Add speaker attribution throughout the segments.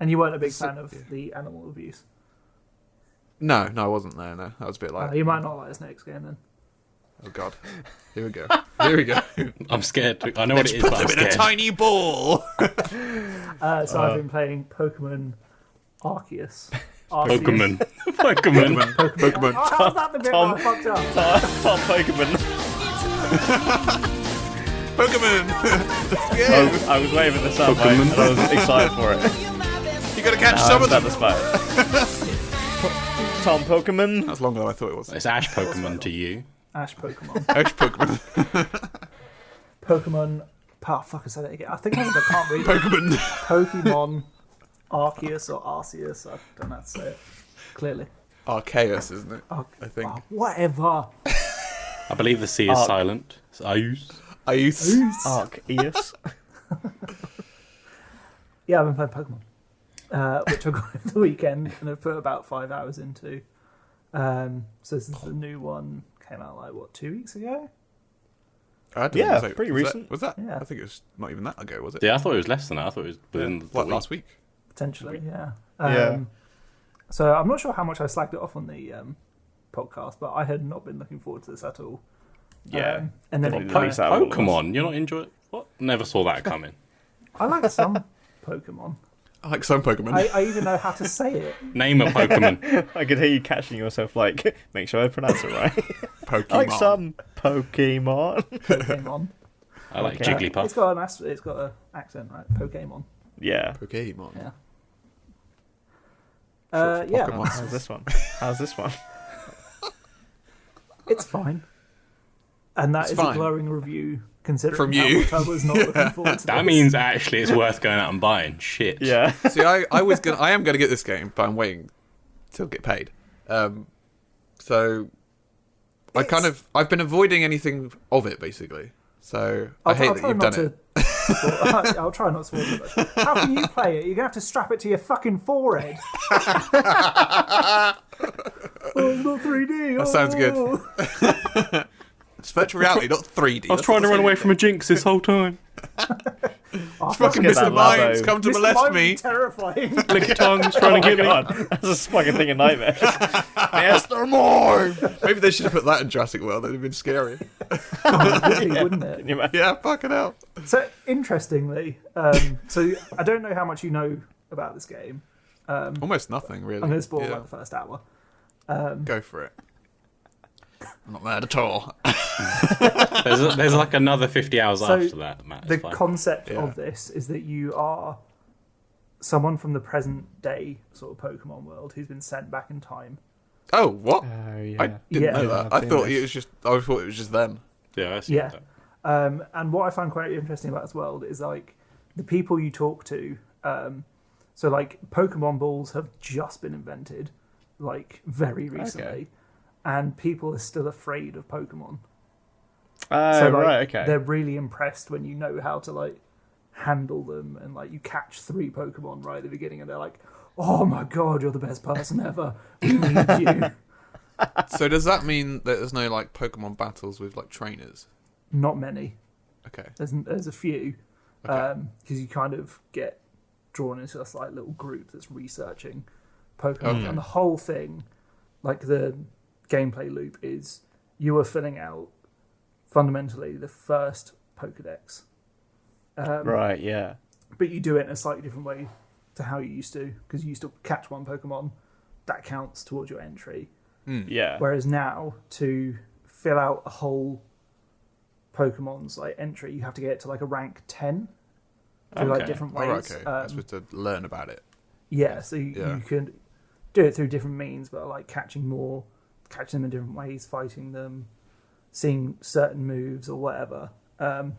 Speaker 1: And you weren't a big fan of the animal abuse?
Speaker 2: No, I wasn't there. No, that was a bit like.
Speaker 1: You might not like this next game then.
Speaker 2: Oh God, here we go. Here we go.
Speaker 3: I'm scared. I know what it is, but I'm
Speaker 2: Put them in a
Speaker 3: scared.
Speaker 2: tiny ball.
Speaker 1: So I've been playing Pokemon Arceus.
Speaker 3: Pokemon.
Speaker 2: Pokemon.
Speaker 1: Oh, how's that the bit where I fucked up?
Speaker 4: Tom Pokemon.
Speaker 2: Pokemon. Yeah.
Speaker 4: I was waving this up, mate, and I was excited for it.
Speaker 2: You gotta catch some of them.
Speaker 4: Tom Pokemon.
Speaker 2: That's longer than I thought it was.
Speaker 3: It's Ash Pokemon to you.
Speaker 1: Ash Pokemon.
Speaker 2: Ash Pokemon.
Speaker 1: Pokemon. Oh, fuck, I said it again. I think I can't read it.
Speaker 2: Pokemon.
Speaker 1: Pokemon Arceus or Arceus. I don't know how to say it clearly.
Speaker 2: Arceus, isn't it? I think.
Speaker 1: Oh, whatever.
Speaker 3: I believe the C is silent. It's Arceus.
Speaker 4: Arceus.
Speaker 1: Yeah, I've been playing Pokemon. Which I got over the weekend and I put about 5 hours into. So this is the new one. Came out 2 weeks ago?
Speaker 4: Pretty recent.
Speaker 2: Was that?
Speaker 1: Yeah.
Speaker 2: I think it was not even that ago, was it?
Speaker 3: Yeah, I thought it was less than that. I thought it was within the week.
Speaker 2: Last week?
Speaker 1: Potentially, yeah.
Speaker 4: Yeah.
Speaker 1: So I'm not sure how much I slagged it off on the podcast, but I had not been looking forward to this at all.
Speaker 4: Yeah.
Speaker 1: And then
Speaker 4: Probably
Speaker 1: it
Speaker 4: release that all at once.
Speaker 3: Pokemon. You're not enjoying it? What? Never saw that coming.
Speaker 1: I like some Pokemon.
Speaker 2: I like some Pokemon.
Speaker 1: I even know how to say it.
Speaker 3: Name a Pokemon.
Speaker 4: I could hear you catching yourself, make sure I pronounce it right.
Speaker 2: Pokemon.
Speaker 4: I like some Pokemon.
Speaker 1: Pokemon.
Speaker 3: I like
Speaker 4: Okay.
Speaker 3: Jigglypuff.
Speaker 1: It's got an accent, right? Pokemon.
Speaker 4: Yeah.
Speaker 2: Pokemon.
Speaker 1: Yeah.
Speaker 2: Short for
Speaker 1: Yeah.
Speaker 2: Pokemon.
Speaker 4: How's this one?
Speaker 1: It's fine. And that
Speaker 2: It's
Speaker 1: is
Speaker 2: fine.
Speaker 1: a glowing review, considering
Speaker 2: From
Speaker 1: how
Speaker 2: you.
Speaker 1: much I was not looking forward to
Speaker 3: That
Speaker 1: this.
Speaker 3: means actually it's worth going out and buying. Shit.
Speaker 4: Yeah.
Speaker 2: See, I am going to get this game, but I'm waiting till get paid. So I've been avoiding anything of it basically. So I hate that you've done it.
Speaker 1: I'll try not to spoil too much. How can you play it? You're going to have to strap it to your fucking forehead. Oh, it's not 3D.
Speaker 2: That sounds good. It's virtual reality, not 3D.
Speaker 3: I was trying to run away from a jinx this whole time.
Speaker 2: Fucking
Speaker 4: get that
Speaker 2: Mr. Mines
Speaker 4: Labo.
Speaker 2: come to
Speaker 1: Mr.
Speaker 2: molest
Speaker 1: Mime
Speaker 2: me.
Speaker 1: was terrifying.
Speaker 3: Lick tongues trying to get me.
Speaker 4: God, that's a fucking thing of nightmares.
Speaker 2: Mr. Mime. Maybe they should have put that in Jurassic World. That'd have been scary.
Speaker 1: Really, wouldn't it?
Speaker 4: Can you imagine?
Speaker 2: Yeah, fucking hell.
Speaker 1: So, interestingly, so I don't know how much you know about this game.
Speaker 2: Almost nothing, really.
Speaker 1: I'm going to spoil
Speaker 2: Yeah.
Speaker 1: like the first hour.
Speaker 2: Go for it. I'm not mad at all.
Speaker 3: There's like another 50 hours
Speaker 1: So,
Speaker 3: after that, Matt.
Speaker 1: The
Speaker 3: It's fine.
Speaker 1: concept
Speaker 2: Yeah.
Speaker 1: of this is that you are someone from the present day sort of Pokemon world who's been sent back in time.
Speaker 2: Oh, what?
Speaker 4: Oh, yeah.
Speaker 2: I didn't
Speaker 1: Yeah.
Speaker 2: know
Speaker 4: Yeah,
Speaker 2: that.
Speaker 4: I've
Speaker 2: I
Speaker 4: seen
Speaker 2: thought
Speaker 4: this.
Speaker 2: it was just. I thought it was just them.
Speaker 3: Yeah, I see
Speaker 1: Yeah.
Speaker 3: that.
Speaker 1: And what I find quite interesting about this world is like the people you talk to. So like Pokemon balls have just been invented, like very recently,
Speaker 4: Okay.
Speaker 1: and people are still afraid of Pokemon.
Speaker 4: Oh,
Speaker 1: So like,
Speaker 4: right, okay.
Speaker 1: they're really impressed when you know how to like handle them, and like you catch 3 Pokemon right at the beginning, and they're like, "Oh my god, you're the best person ever. We need you."
Speaker 2: So does that mean that there's no like Pokemon battles with like trainers?
Speaker 1: Not many.
Speaker 2: Okay.
Speaker 1: There's a few,
Speaker 2: Okay.
Speaker 1: because you kind of get drawn into this like little group that's researching Pokemon,
Speaker 2: Okay.
Speaker 1: and the whole thing, like the gameplay loop, is you are filling out fundamentally the first Pokedex.
Speaker 4: Right, yeah.
Speaker 1: But you do it in a slightly different way to how you used to, because you used to catch one Pokemon, that counts towards your entry.
Speaker 4: Yeah.
Speaker 1: Whereas now, to fill out a whole Pokemon's like entry, you have to get it to like a rank 10 through like
Speaker 4: Okay.
Speaker 1: different
Speaker 2: Oh,
Speaker 1: ways.
Speaker 2: okay. I'm supposed to learn about it.
Speaker 1: Yeah, so you
Speaker 2: Yeah.
Speaker 1: can do it through different means, but like catching them in different ways, fighting them, seeing certain moves or whatever. And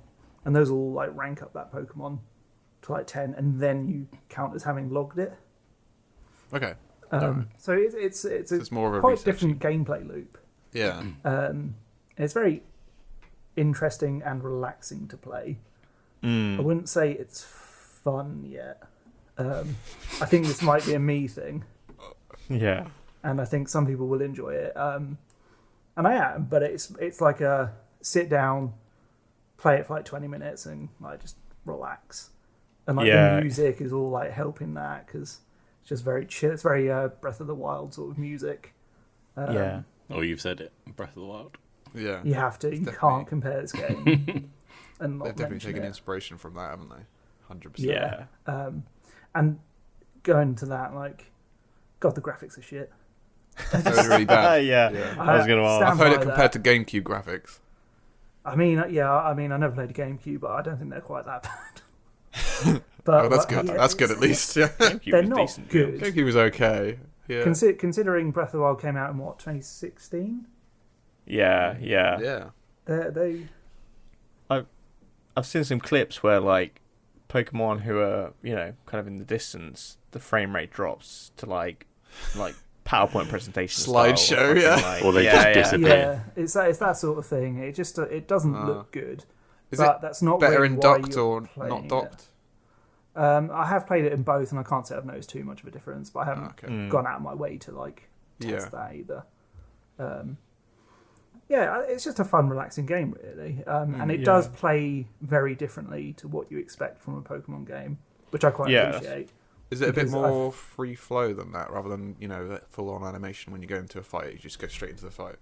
Speaker 1: those all like rank up that Pokemon to like 10, and then you count as having logged it.
Speaker 2: Okay.
Speaker 1: So it's
Speaker 2: It's more of a
Speaker 1: quite
Speaker 2: researching.
Speaker 1: different gameplay loop.
Speaker 2: Yeah.
Speaker 1: It's very interesting and relaxing to play. I wouldn't say it's fun yet. I think this might be a me thing,
Speaker 4: Yeah.
Speaker 1: and I think some people will enjoy it. And I am, but it's like a sit down, play it for like 20 minutes, and like just relax. and like
Speaker 4: Yeah.
Speaker 1: the music is all like helping that because it's just very chill. It's very Breath of the Wild sort of music.
Speaker 4: Yeah.
Speaker 3: Oh, you've said it. Breath of the Wild.
Speaker 2: Yeah.
Speaker 1: You have to. You
Speaker 2: Definitely.
Speaker 1: can't compare this game. And not
Speaker 2: They've definitely
Speaker 1: mention
Speaker 2: taken
Speaker 1: it.
Speaker 2: inspiration from that, haven't they? 100%.
Speaker 1: Yeah. And going to that, like, God, the graphics are shit.
Speaker 2: They're really bad.
Speaker 4: Yeah. I was going to
Speaker 1: stand
Speaker 4: ask.
Speaker 2: I've heard it
Speaker 1: by
Speaker 2: compared
Speaker 1: that.
Speaker 2: to GameCube graphics.
Speaker 1: I mean, I never played a GameCube, but I don't think they're quite that bad. But
Speaker 2: Oh, that's good.
Speaker 1: yeah,
Speaker 2: That's good at least. Yeah.
Speaker 4: GameCube
Speaker 1: They're
Speaker 4: was
Speaker 1: not
Speaker 4: decent.
Speaker 1: good.
Speaker 2: GameCube was okay. Yeah.
Speaker 1: Considering Breath of the Wild came out in what 2016,
Speaker 4: Yeah.
Speaker 2: Yeah.
Speaker 1: they
Speaker 4: I've seen some clips where like Pokemon who are, kind of in the distance, the frame rate drops to like PowerPoint presentation
Speaker 2: Slideshow,
Speaker 4: style, fucking,
Speaker 2: yeah.
Speaker 4: like-
Speaker 3: Or they just disappear.
Speaker 1: yeah, it's that sort of thing. It doesn't look good.
Speaker 2: Is
Speaker 1: but
Speaker 2: it
Speaker 1: that's not
Speaker 2: better
Speaker 1: really
Speaker 2: in
Speaker 1: why
Speaker 2: docked
Speaker 1: you're
Speaker 2: or
Speaker 1: playing
Speaker 2: not
Speaker 1: it.
Speaker 2: docked?
Speaker 1: I have played it in both, and I can't say I've noticed too much of a difference. But I haven't
Speaker 2: Okay.
Speaker 1: gone out of my way to like test
Speaker 2: Yeah.
Speaker 1: that either. Yeah, it's just a fun, relaxing game, really, and it does play very differently to what you expect from a Pokemon game, which I quite
Speaker 4: Yeah.
Speaker 1: appreciate.
Speaker 2: Is it a bit
Speaker 1: Because
Speaker 2: more free flow than that, rather than that full on animation when you go into a fight? You just go straight into the fight.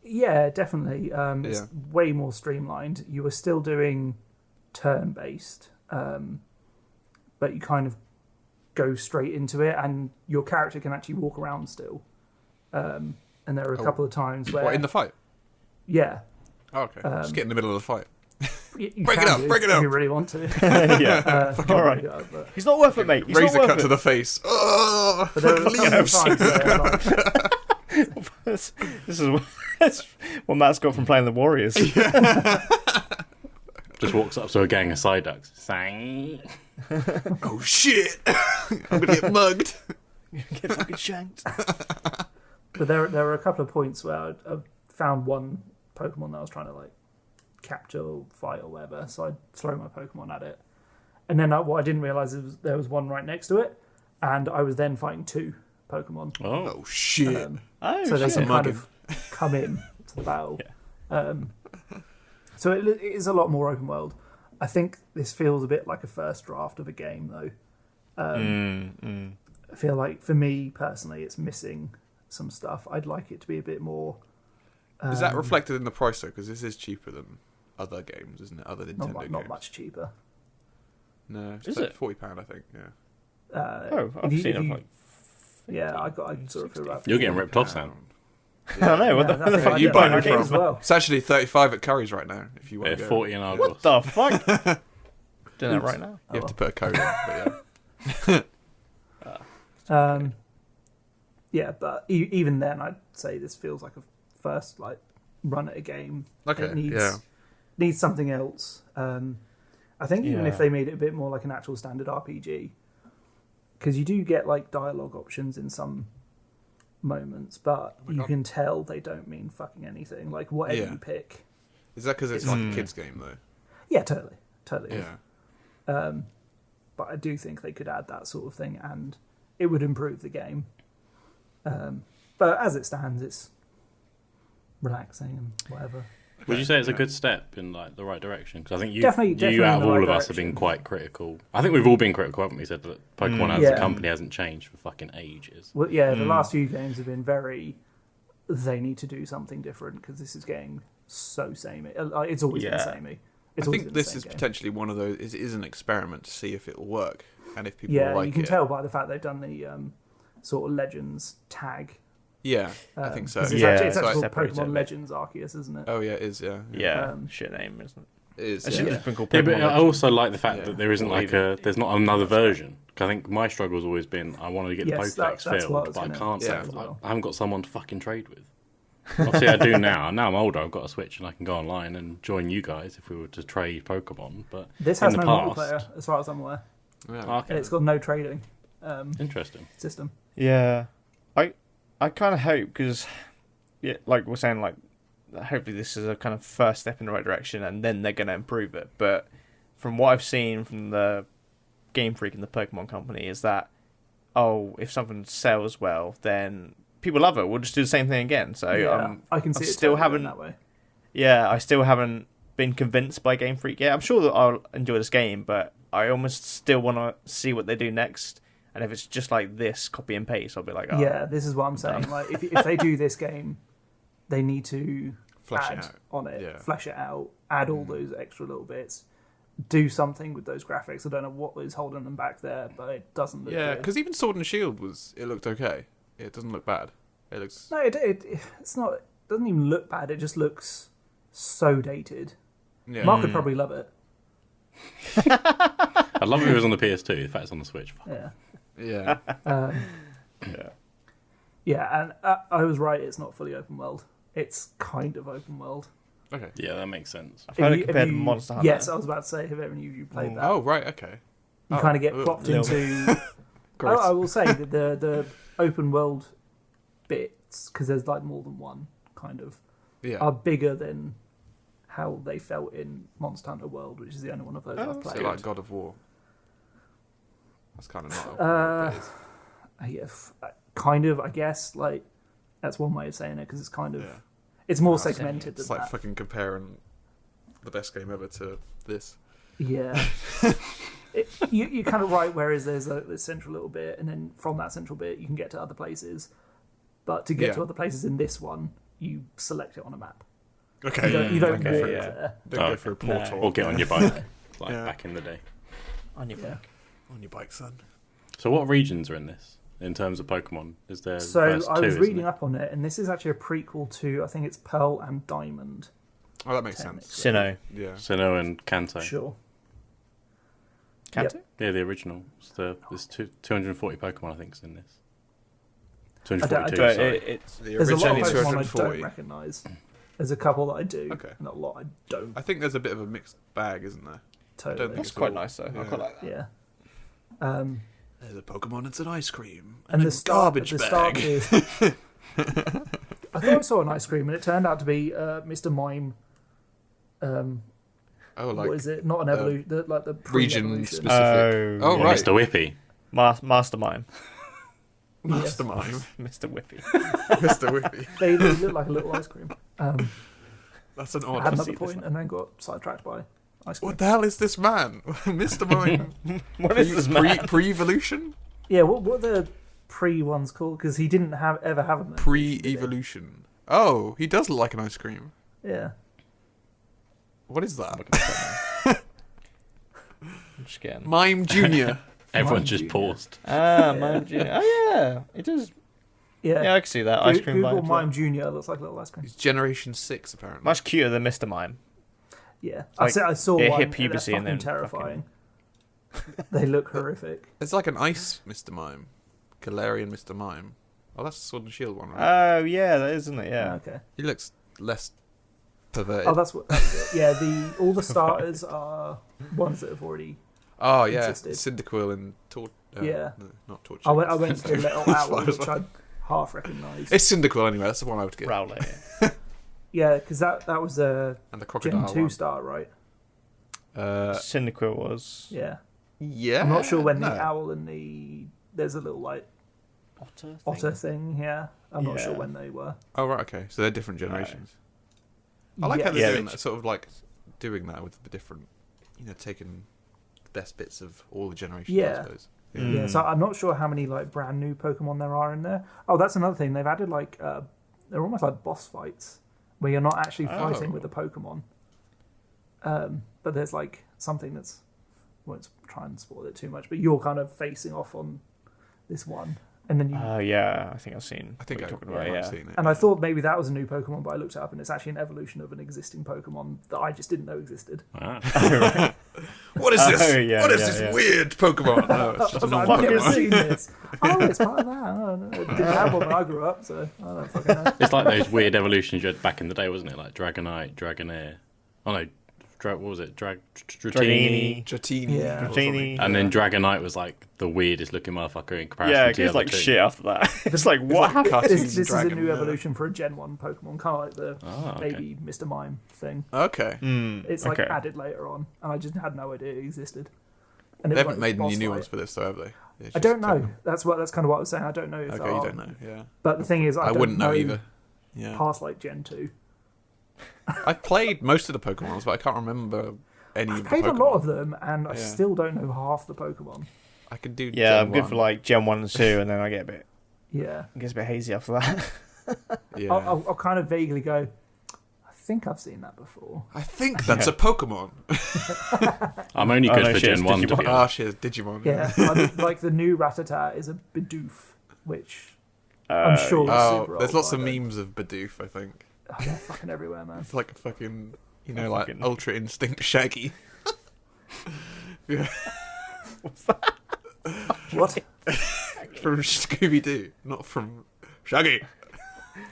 Speaker 1: Yeah, definitely. It's
Speaker 2: Yeah.
Speaker 1: way more streamlined. You were still doing turn-based, but you kind of go straight into it, and your character can actually walk around still. And there are a couple of times where...
Speaker 2: What, in the fight?
Speaker 1: Yeah.
Speaker 2: Oh, okay. Just get in the middle of the fight.
Speaker 1: You
Speaker 2: Break it
Speaker 1: can
Speaker 2: up,
Speaker 1: do
Speaker 2: break it
Speaker 1: if
Speaker 2: up.
Speaker 1: you really want to.
Speaker 4: yeah.
Speaker 1: All
Speaker 4: right.
Speaker 1: But
Speaker 4: He's not worth it, mate. He's not
Speaker 2: Razor
Speaker 4: worth
Speaker 2: cut
Speaker 4: it.
Speaker 2: to the face. Oh,
Speaker 1: there are a
Speaker 2: fucking
Speaker 1: couple of
Speaker 2: leaves.
Speaker 1: times where, like,
Speaker 4: this is what Matt's got from playing the Warriors.
Speaker 3: Just walks up to a gang of Psyducks. Sang.
Speaker 2: Oh shit! I'm gonna get mugged.
Speaker 4: Get fucking shanked.
Speaker 1: but there are a couple of points where I found one Pokemon that I was trying to like capture or fight or whatever, so I'd throw my Pokemon at it, and then what I didn't realise is there was one right next to it, and I was then fighting two Pokemon.
Speaker 3: Oh.
Speaker 2: Oh shit!
Speaker 1: So they can kind
Speaker 2: Mugging.
Speaker 1: of come in to the battle. So it is a lot more open world. I think this feels a bit like a first draft of a game, though. I feel like, for me personally, it's missing some stuff. I'd like it to be a bit more...
Speaker 2: Is that reflected in the price, though? Because this is cheaper than other games, isn't it? Other Nintendo
Speaker 1: not
Speaker 2: games.
Speaker 1: not much cheaper.
Speaker 2: No,
Speaker 4: Is
Speaker 2: it's
Speaker 4: it?
Speaker 2: like £40, I think. Yeah.
Speaker 4: I've
Speaker 1: if
Speaker 4: seen
Speaker 1: you-
Speaker 4: it like.
Speaker 1: Yeah, I sort of feel like...
Speaker 3: You're getting ripped off, Sam.
Speaker 4: I don't know. What
Speaker 1: Yeah,
Speaker 4: the
Speaker 1: that's
Speaker 4: fuck
Speaker 1: what
Speaker 2: you
Speaker 1: I
Speaker 2: buy
Speaker 1: get
Speaker 2: it
Speaker 1: from
Speaker 2: from?
Speaker 1: as well.
Speaker 2: It's actually 35 at Curry's right now. If you want
Speaker 3: Yeah,
Speaker 2: to go.
Speaker 3: 40 in Argos.
Speaker 4: What the fuck? Doing that right now.
Speaker 2: You have to put a code in. But yeah.
Speaker 1: Yeah, but even then, I'd say this feels like a first like run at a game.
Speaker 2: Okay,
Speaker 1: It needs,
Speaker 2: yeah.
Speaker 1: needs something else. I think even
Speaker 4: Yeah.
Speaker 1: if they made it a bit more like an actual standard RPG, because you do get like dialogue options in some moments, but you can tell they don't mean fucking anything. Like whatever
Speaker 2: Yeah.
Speaker 1: you pick.
Speaker 2: Is that because it's like a kids' game, though?
Speaker 1: Yeah, totally. Is.
Speaker 2: Yeah.
Speaker 1: But I do think they could add that sort of thing, and it would improve the game. But as it stands, it's relaxing and whatever.
Speaker 3: Would you say it's a good step in like the right direction? Because I think
Speaker 1: Definitely
Speaker 3: you out
Speaker 1: in
Speaker 3: of
Speaker 1: the
Speaker 3: all
Speaker 1: right
Speaker 3: of us have been
Speaker 1: direction.
Speaker 3: quite critical. I think we've all been critical, haven't we? Said that Pokemon as
Speaker 1: Yeah.
Speaker 3: a company hasn't changed for fucking ages.
Speaker 1: Well, yeah, the last few games have been very. They need to do something different because this is getting so samey. It's always been
Speaker 4: Yeah.
Speaker 1: samey.
Speaker 2: I
Speaker 1: It's always
Speaker 2: think
Speaker 1: been the
Speaker 2: this
Speaker 1: same
Speaker 2: is
Speaker 1: game.
Speaker 2: potentially one of those. It is an experiment to see if it will work and if people
Speaker 1: Yeah,
Speaker 2: like
Speaker 1: you can
Speaker 2: it.
Speaker 1: tell by the fact they've done the sort of Legends tag.
Speaker 2: Yeah, I think so.
Speaker 1: 'Cause
Speaker 4: Yeah,
Speaker 1: it's
Speaker 4: it's
Speaker 1: actually called
Speaker 4: separated
Speaker 1: Pokemon
Speaker 4: a bit.
Speaker 1: Legends Arceus, isn't it?
Speaker 2: Oh yeah, it is. Yeah,
Speaker 4: Yeah, shit name, isn't it?
Speaker 2: it is.
Speaker 4: It
Speaker 2: Yeah.
Speaker 4: should have just been called
Speaker 3: Yeah,
Speaker 4: Pokemon
Speaker 3: but I
Speaker 4: Legends.
Speaker 3: also like the fact
Speaker 2: Yeah.
Speaker 3: that there isn't like there's not another version. 'Cause I think my struggle's always been I wanted to get
Speaker 1: Yes,
Speaker 3: the Pokedex
Speaker 1: that's what I
Speaker 3: filled,
Speaker 1: was
Speaker 3: but I
Speaker 1: gonna
Speaker 3: can't.
Speaker 1: say
Speaker 2: Yeah.
Speaker 1: as well.
Speaker 3: I haven't got someone to fucking trade with. Obviously, I do now. Now I'm older. I've got a Switch and I can go online and join you guys if we were to trade Pokemon. But
Speaker 1: This
Speaker 3: in
Speaker 1: has
Speaker 3: the
Speaker 1: no
Speaker 3: past,
Speaker 1: multiplayer, as far as I'm aware.
Speaker 2: Yeah.
Speaker 3: okay,
Speaker 1: It's got no trading
Speaker 3: interesting.
Speaker 1: system.
Speaker 4: Yeah, I kind of hope because, yeah, like we're saying, like hopefully this is a kind of first step in the right direction, and then they're going to improve it. But from what I've seen from the Game Freak and the Pokemon Company is that if something sells well, then people love it. We'll just do the same thing again. So
Speaker 1: Yeah, I can see it
Speaker 4: still
Speaker 1: totally going
Speaker 4: haven't.
Speaker 1: that way.
Speaker 4: Yeah, I still haven't been convinced by Game Freak yet. I'm sure that I'll enjoy this game, but I almost still want to see what they do next. And if it's just like this, copy and paste, I'll be like, oh.
Speaker 1: Yeah, this is what I'm saying. Like, if they do this game, they need to
Speaker 2: Flesh it
Speaker 1: add
Speaker 2: out.
Speaker 1: on it,
Speaker 2: Yeah.
Speaker 1: flesh it out, add all those extra little bits, do something with those graphics. I don't know what was holding them back there, but it doesn't look
Speaker 2: Yeah,
Speaker 1: good.
Speaker 2: because even Sword and Shield looked okay. It doesn't look bad. It looks.
Speaker 1: No, it's not. It doesn't even look bad. It just looks so dated.
Speaker 2: Yeah.
Speaker 1: Mark would probably love it.
Speaker 3: I'd love if it was on the PS2. In fact, it's on the Switch.
Speaker 1: Yeah.
Speaker 2: Yeah.
Speaker 4: Yeah.
Speaker 1: Yeah, and I was right. It's not fully open world. It's kind of open world.
Speaker 2: Okay.
Speaker 3: Yeah, that makes sense.
Speaker 4: I've heard
Speaker 1: If
Speaker 4: it
Speaker 1: you-
Speaker 4: compared
Speaker 1: if
Speaker 4: to
Speaker 1: you-
Speaker 4: Monster Hunter.
Speaker 1: Yes, I was about to say, have any of you played that?
Speaker 2: Oh right. Okay.
Speaker 1: You
Speaker 2: Oh,
Speaker 1: kind of get
Speaker 2: ugh.
Speaker 1: plopped
Speaker 4: Little
Speaker 1: into.
Speaker 2: Gross.
Speaker 1: I will say that the open world bits, because there's like more than one, kind of,
Speaker 2: Yeah.
Speaker 1: are bigger than how they felt in Monster Hunter World, which is the only one of those I've
Speaker 2: So
Speaker 1: played.
Speaker 2: like God of War. That's kind of not. open
Speaker 1: Uh,
Speaker 2: world, but it is.
Speaker 1: Yeah, kind of, I guess. Like that's one way of saying it, because it's kind of
Speaker 2: Yeah.
Speaker 1: it's more
Speaker 2: Wow, so
Speaker 1: segmented than
Speaker 2: It's like
Speaker 1: that.
Speaker 2: fucking comparing the best game ever to this.
Speaker 1: Yeah. You're kind of right, whereas there's this central little bit, and then from that central bit you can get to other places. But to get
Speaker 2: Yeah.
Speaker 1: to other places in this one, you select it on a map.
Speaker 2: Okay.
Speaker 1: You don't
Speaker 4: okay,
Speaker 1: walk
Speaker 4: yeah.
Speaker 1: there.
Speaker 2: Don't
Speaker 3: Oh,
Speaker 2: go through a portal.
Speaker 3: Or get on your bike, like
Speaker 2: Yeah.
Speaker 3: back in the day.
Speaker 4: On your
Speaker 1: Yeah.
Speaker 4: back.
Speaker 2: On your bike, son.
Speaker 3: So, what regions are in this in terms of Pokemon? Is there
Speaker 1: So
Speaker 3: first
Speaker 1: I
Speaker 3: two,
Speaker 1: was
Speaker 3: isn't
Speaker 1: reading
Speaker 3: it?
Speaker 1: up on it, and this is actually a prequel to, I think it's Pearl and Diamond.
Speaker 2: Oh, that makes sense.
Speaker 4: Sinnoh.
Speaker 2: Yeah.
Speaker 3: Sinnoh and Kanto.
Speaker 1: Sure.
Speaker 4: Kanto?
Speaker 3: Yeah, the original. There's 240 Pokemon, I think, is in this.
Speaker 1: I don't-
Speaker 3: 242,
Speaker 4: But
Speaker 3: sorry.
Speaker 4: it's
Speaker 2: The
Speaker 1: There's a lot
Speaker 2: original
Speaker 1: of Pokemon I
Speaker 2: 240.
Speaker 1: don't recognise. There's a couple that I do,
Speaker 2: Okay.
Speaker 1: and a lot I don't.
Speaker 2: I think there's a bit of a mixed bag, isn't there?
Speaker 1: Totally.
Speaker 2: think
Speaker 4: that's
Speaker 2: it's
Speaker 4: quite
Speaker 2: all-
Speaker 4: nice though.
Speaker 2: yeah.
Speaker 4: I quite like that.
Speaker 1: Yeah.
Speaker 2: There's a Pokemon and an ice cream.
Speaker 1: And
Speaker 2: a
Speaker 1: the start,
Speaker 2: garbage
Speaker 1: the
Speaker 2: bag.
Speaker 1: start is. I thought I saw an ice cream, and it turned out to be Mr. Mime.
Speaker 2: Oh, like
Speaker 1: What is it? Not an evolution, like the
Speaker 2: region
Speaker 1: pre-evolution.
Speaker 2: specific.
Speaker 4: Oh,
Speaker 2: Oh,
Speaker 4: yeah.
Speaker 2: right.
Speaker 3: Mr. Whippy.
Speaker 4: Mastermind.
Speaker 2: Mastermind.
Speaker 4: Mr. Whippy.
Speaker 2: Mr. Whippy.
Speaker 1: They look like a little ice cream.
Speaker 2: That's an
Speaker 1: I
Speaker 2: odd.
Speaker 1: had another
Speaker 4: see this
Speaker 1: point and then got sidetracked by ice cream.
Speaker 2: What the hell is this man? Mr. Mime.
Speaker 4: What is this man?
Speaker 2: Pre-evolution?
Speaker 1: Yeah, what are the pre ones called? Because he didn't ever have them.
Speaker 2: Pre-evolution. Oh, he does look like an ice cream.
Speaker 1: Yeah.
Speaker 2: What is that?
Speaker 4: I'm just getting.
Speaker 2: Mime Junior.
Speaker 3: Everyone
Speaker 1: Mime
Speaker 3: just
Speaker 1: Junior.
Speaker 3: paused.
Speaker 4: Mime Junior. Oh yeah, it does.
Speaker 1: Yeah.
Speaker 4: Yeah, I can see that. Ice cream
Speaker 1: Google
Speaker 4: vibes.
Speaker 1: Mime Junior looks like a little ice cream.
Speaker 2: He's Generation 6, apparently.
Speaker 4: Much cuter than Mr. Mime.
Speaker 1: Yeah.
Speaker 4: Like,
Speaker 1: I saw
Speaker 4: yeah,
Speaker 1: one.
Speaker 4: hip
Speaker 1: and they're
Speaker 4: puberty and
Speaker 1: fucking
Speaker 4: then
Speaker 1: terrifying. They look horrific.
Speaker 2: It's like an ice Mr. Mime. Galarian Mr. Mime. Oh, that's the Sword and Shield one, right?
Speaker 4: Oh yeah, that is, isn't it? Yeah.
Speaker 1: Okay.
Speaker 2: He looks less perverted.
Speaker 1: Oh, that's what. That's it. Yeah. All the starters are ones that have already.
Speaker 2: Oh, yeah.
Speaker 1: existed.
Speaker 2: Cyndaquil and
Speaker 1: Yeah.
Speaker 2: No, not Torchic.
Speaker 1: I went to the little owl,
Speaker 2: fine,
Speaker 1: which
Speaker 2: it's
Speaker 1: I half recognised.
Speaker 2: It's Cyndaquil anyway. That's the one I would get.
Speaker 4: Rowlet.
Speaker 1: Yeah, because that was a
Speaker 2: And the crocodile
Speaker 1: Gen 2
Speaker 2: one.
Speaker 1: star, right?
Speaker 4: Cyndaquil was
Speaker 1: Yeah.
Speaker 2: Yeah.
Speaker 1: I'm not sure when
Speaker 2: no.
Speaker 1: the owl and there's a little like otter thing. Yeah, I'm not sure
Speaker 4: Yeah.
Speaker 1: when they were.
Speaker 2: Oh, right, okay. So they're different generations. I like how
Speaker 1: Yes.
Speaker 2: they're
Speaker 4: Yeah,
Speaker 2: doing
Speaker 4: which-
Speaker 2: that, sort of like doing that with the different, taking the best bits of all the generations,
Speaker 1: Yeah.
Speaker 2: I suppose.
Speaker 1: Yeah, so I'm not sure how many like brand new Pokemon there are in there. Oh, that's another thing. They've added like they're almost like boss fights where you're not actually fighting
Speaker 2: Oh.
Speaker 1: with the Pokemon. But there's like something that's won't try and spoil it too much, but you're kind of facing off on this one, and then you.
Speaker 4: Oh yeah, I think I've seen.
Speaker 2: I think
Speaker 4: what you're
Speaker 2: I've
Speaker 4: talking about. Yeah.
Speaker 2: seen it.
Speaker 1: And I thought maybe that was a new Pokemon, but I looked it up and it's actually an evolution of an existing Pokemon that I just didn't know existed.
Speaker 3: Ah.
Speaker 2: What is this?
Speaker 4: Oh, yeah,
Speaker 2: what is
Speaker 4: yeah,
Speaker 2: this
Speaker 4: yeah.
Speaker 2: weird Pokemon? No, it's
Speaker 1: I
Speaker 2: just
Speaker 1: was
Speaker 2: a
Speaker 1: like,
Speaker 2: normal
Speaker 1: I've never
Speaker 2: Pokemon.
Speaker 1: seen this. Oh, it's part of that. Oh, no. It didn't have one when I grew up, so I don't fucking know.
Speaker 3: It's like those weird evolutions you had back in the day, wasn't it? Like Dragonite, Dragonair. Oh no, what was it? Dratini.
Speaker 2: Dratini.
Speaker 1: Yeah.
Speaker 2: or something.
Speaker 4: Dratini.
Speaker 3: And then Dragonite was like the weirdest looking motherfucker in comparison
Speaker 4: Yeah,
Speaker 3: to
Speaker 4: it
Speaker 3: the
Speaker 4: goes
Speaker 3: other
Speaker 4: like
Speaker 3: two.
Speaker 4: shit after that. It's like what
Speaker 2: like
Speaker 4: happened?
Speaker 2: cartoon
Speaker 1: This is a
Speaker 2: dragon,
Speaker 1: new
Speaker 2: yeah.
Speaker 1: evolution for a Gen 1 Pokemon, kind of like the
Speaker 3: okay.
Speaker 1: baby Mr. Mime thing.
Speaker 2: Okay.
Speaker 1: It's like
Speaker 4: okay.
Speaker 1: added later on, and I just had no idea it existed. And it
Speaker 2: They
Speaker 1: was
Speaker 2: haven't
Speaker 1: like
Speaker 2: made any
Speaker 1: boss
Speaker 2: new
Speaker 1: fight.
Speaker 2: ones for this, though, have they? It's
Speaker 1: I
Speaker 2: just,
Speaker 1: don't know. That's kind of what I was saying. I don't know if
Speaker 2: Okay,
Speaker 1: there
Speaker 2: you
Speaker 1: are.
Speaker 2: don't know. Yeah.
Speaker 1: But the thing is, I
Speaker 2: I
Speaker 1: don't
Speaker 2: wouldn't know either. Yeah.
Speaker 1: Past like Gen 2.
Speaker 2: I played most of the Pokemons, but I can't remember any
Speaker 1: I've
Speaker 2: of the
Speaker 1: played a
Speaker 2: Pokemon.
Speaker 1: lot of them, and I
Speaker 2: Yeah.
Speaker 1: still don't know half the Pokemon.
Speaker 2: I can do.
Speaker 4: Yeah,
Speaker 2: Gen
Speaker 4: I'm good
Speaker 2: 1.
Speaker 4: for like Gen 1 and 2, and then I get
Speaker 1: Yeah.
Speaker 4: it gets a bit hazy after that.
Speaker 2: Yeah.
Speaker 1: I'll kind of vaguely go, I think I've seen that before.
Speaker 2: I think that's a Pokemon.
Speaker 3: I'm only
Speaker 4: Oh,
Speaker 3: good
Speaker 4: no,
Speaker 3: for
Speaker 4: shit,
Speaker 3: Gen
Speaker 4: it's
Speaker 3: 1, to
Speaker 4: Digimon.
Speaker 3: be
Speaker 2: Ah,
Speaker 3: honest.
Speaker 2: shit, Digimon.
Speaker 1: Yeah, like the new Rattata is a Bidoof, which I'm sure is
Speaker 2: Oh,
Speaker 1: super
Speaker 2: there's
Speaker 1: old,
Speaker 2: lots
Speaker 1: but
Speaker 2: of
Speaker 1: I don't-
Speaker 2: memes of Bidoof, I think.
Speaker 1: Oh, they're fucking everywhere, man.
Speaker 2: It's like a fucking,
Speaker 4: Oh,
Speaker 2: like
Speaker 4: fucking-
Speaker 2: Ultra Instinct Shaggy. Yeah.
Speaker 1: What?
Speaker 2: From Scooby Doo, not from Shaggy.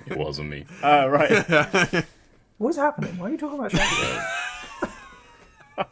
Speaker 3: It wasn't me.
Speaker 4: Right.
Speaker 1: What's happening? Why are you talking about Shaggy?